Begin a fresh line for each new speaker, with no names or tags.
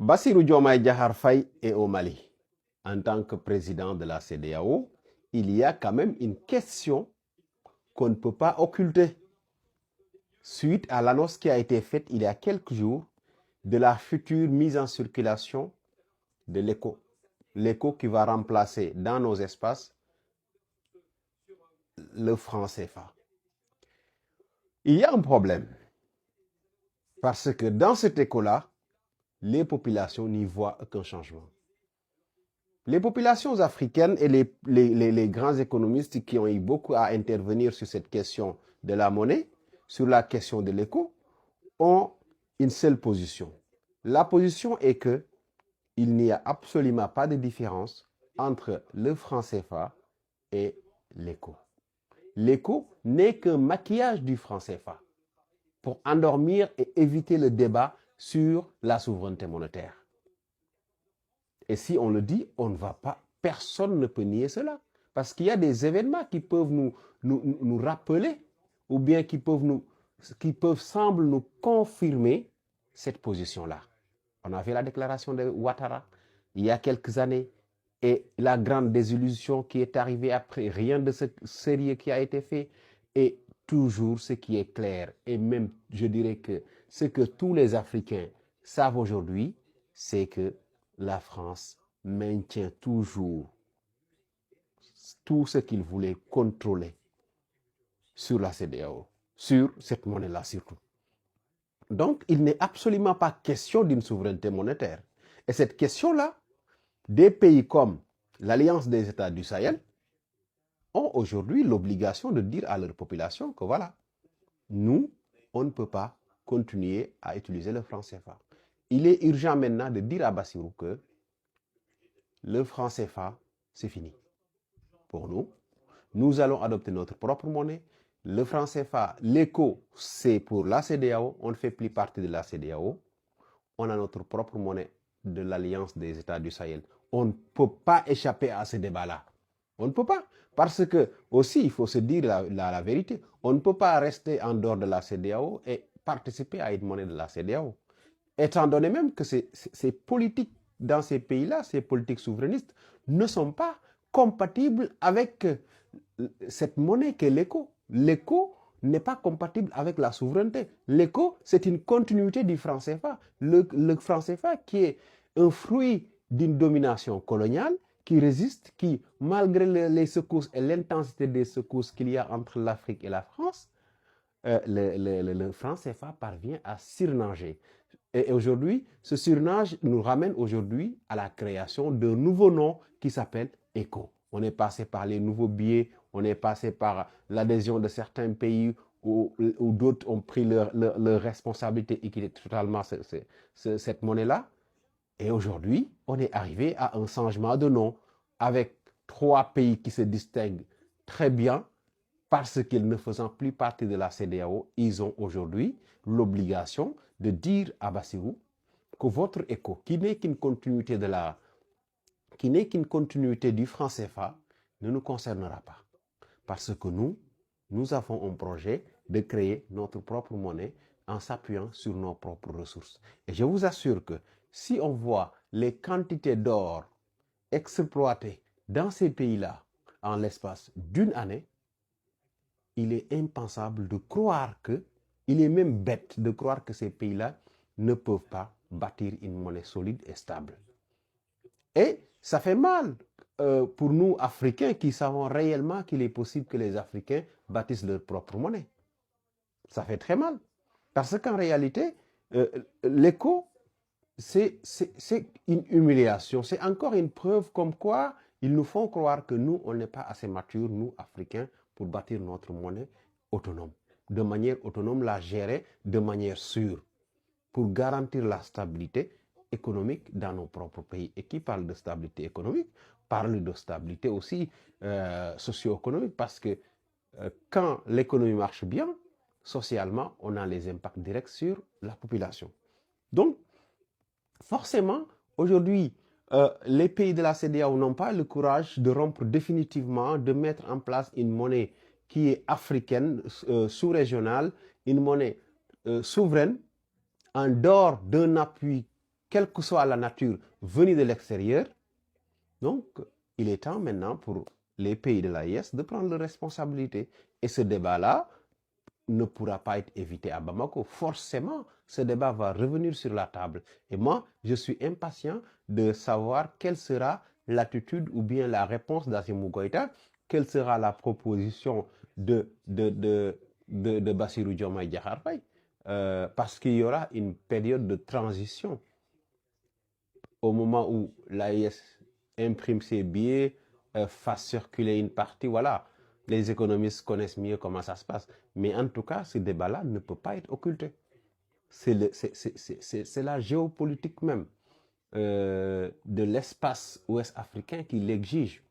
Bassirou Diomaye Diakhar Faye est au Mali. En tant que président de la CEDEAO, il y a quand même une question qu'on ne peut pas occulter. Suite à l'annonce qui a été faite il y a quelques jours de la future mise en circulation de l'éco. L'éco qui va remplacer dans nos espaces le franc CFA. Il y a un problème. Parce que dans cet éco-là, les populations n'y voient aucun changement. Les populations africaines et les grands économistes qui ont eu beaucoup à intervenir sur cette question de la monnaie, sur la question de l'éco, ont une seule position. La position est que il n'y a absolument pas de différence entre le franc CFA et l'éco. L'éco n'est qu'un maquillage du franc CFA pour endormir et éviter le débat sur la souveraineté monétaire. Et si on le dit, on ne va pas, personne ne peut nier cela. Parce qu'il y a des événements qui peuvent nous rappeler ou bien qui peuvent semble nous confirmer cette position-là. On a fait la déclaration de Ouattara il y a quelques années et la grande désillusion qui est arrivée après, rien de ce sérieux qui a été fait et toujours ce qui est clair et même je dirais que ce que tous les Africains savent aujourd'hui, c'est que la France maintient toujours tout ce qu'il voulait contrôler sur la CEDEAO, sur cette monnaie-là surtout. Donc, il n'est absolument pas question d'une souveraineté monétaire. Et cette question-là, des pays comme l'Alliance des États du Sahel ont aujourd'hui l'obligation de dire à leur population que voilà, nous, on ne peut pas continuer à utiliser le franc CFA. Il est urgent maintenant de dire à Bassirou que le franc CFA, c'est fini. Pour nous, nous allons adopter notre propre monnaie. Le franc CFA, l'éco, c'est pour la CEDEAO. On ne fait plus partie de la CEDEAO. On a notre propre monnaie de l'Alliance des États du Sahel. On ne peut pas échapper à ce débat-là. On ne peut pas. Parce que, aussi, il faut se dire la vérité, on ne peut pas rester en dehors de la CEDEAO et participer à une monnaie de la CEDEAO. Étant donné même que ces politiques dans ces pays-là, ces politiques souverainistes, ne sont pas compatibles avec cette monnaie qu'est l'éco. L'éco n'est pas compatible avec la souveraineté. L'éco, c'est une continuité du franc CFA. Le franc CFA qui est un fruit d'une domination coloniale qui résiste, qui, malgré les secousses et l'intensité des secousses qu'il y a entre l'Afrique et la France, le franc CFA parvient à surnager. Et aujourd'hui, ce surnage nous ramène aujourd'hui à la création d'un nouveau nom qui s'appelle ECO. On est passé par les nouveaux billets, on est passé par l'adhésion de certains pays où d'autres ont pris leur responsabilité et qui est totalement cette monnaie-là. Et aujourd'hui, on est arrivé à un changement de nom avec 3 pays qui se distinguent très bien parce qu'ils ne faisant plus partie de la CEDEAO, ils ont aujourd'hui l'obligation de dire à Bassirou que votre éco, qui n'est qu'une continuité du franc CFA, ne nous concernera pas. Parce que nous avons un projet de créer notre propre monnaie en s'appuyant sur nos propres ressources. Et je vous assure que si on voit les quantités d'or exploitées dans ces pays-là en l'espace d'une année, il est impensable de croire il est même bête de croire que ces pays-là ne peuvent pas bâtir une monnaie solide et stable. Et ça fait mal pour nous, Africains, qui savons réellement qu'il est possible que les Africains bâtissent leur propre monnaie. Ça fait très mal. Parce qu'en réalité, l'éco, c'est une humiliation. C'est encore une preuve comme quoi ils nous font croire que nous, on n'est pas assez matures, nous, Africains, pour bâtir notre monnaie autonome. De manière autonome, la gérer de manière sûre, pour garantir la stabilité économique dans nos propres pays. Et qui parle de stabilité économique, parle de stabilité aussi socio-économique, parce que quand l'économie marche bien, socialement, on a les impacts directs sur la population. Donc, forcément, aujourd'hui, les pays de la CEDEAO n'ont pas le courage de rompre définitivement, de mettre en place une monnaie qui est africaine, sous-régionale, une monnaie souveraine, en dehors d'un appui quelle que soit la nature, venue de l'extérieur. Donc, il est temps maintenant pour les pays de l'AES de prendre leurs responsabilités. Et ce débat-là ne pourra pas être évité à Bamako. Forcément, ce débat va revenir sur la table. Et moi, je suis impatient de savoir quelle sera l'attitude ou bien la réponse d'Assimi Goïta, quelle sera la proposition de Bassirou Diomaye Diakhar Faye, parce qu'il y aura une période de transition au moment où l'AIS imprime ses billets, fasse circuler une partie, voilà. Les économistes connaissent mieux comment ça se passe. Mais en tout cas, ce débat-là ne peut pas être occulté. C'est la géopolitique même de l'espace ouest africain qui l'exige.